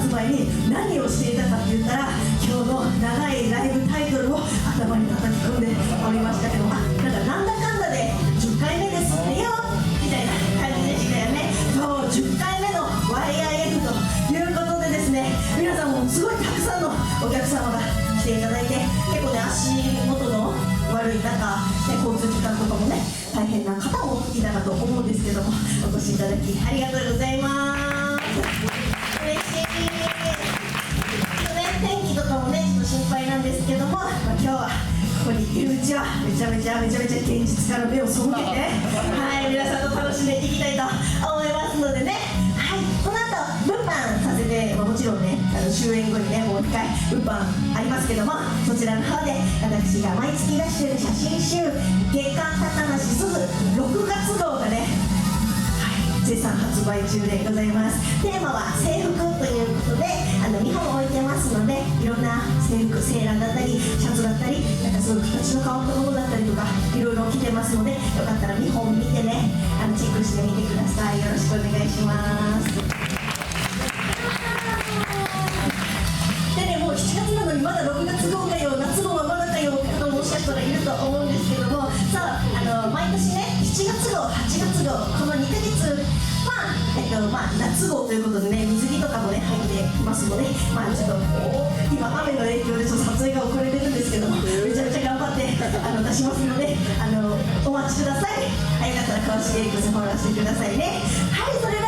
発売に何をしていたかって言ったら、今日の長いライブタイトルを頭に叩き込んでおりましたけど、なんだかんだで10回目ですってよみたいな感じでしたよね。そう、10回目の YIF ということでですね、皆さんもすごいたくさんのお客様が来ていただいて、結構ね、足元の悪い中、交通機関とかもね、大変な方もいたかと思うんですけども、お越しいただきありがとうございます。嬉しい。天気とかもね、ちょっと心配なんですけども、今日はここにいるうちはめちゃめちゃ現実から目を背けて、はい、皆さんと楽しんでいきたいと思いますのでね、はい、この後物販させて、もちろんね、終演後にね、もう一回物販ありますけども、そちらの方で私が毎月出している写真集「月刊高梨すず6月号」がね、絶賛発売中でございます。テーマは制服ということで、2本置いてますので、いろんな制服、セーラーだったりシャツだったり、すごい形の変わったものだったりとか、いろいろ着てますので、よかったら2本見てね、チェックしてみてください。よろしくお願いします。でね、もう7月なのにまだ6月号かよ、夏号はまだかよって方ももしかしたらいると思うんですけども、さあ、毎年ね、7月号、8月号、この2ヶ月夏号ということでね、水着とかもね、入ってきますので、ちょっと今雨の影響でちょっと撮影が遅れてるんですけども、めちゃめちゃ頑張って出しますので、お待ちください。よかったら公式 X フォローしてくださいね。はい、それ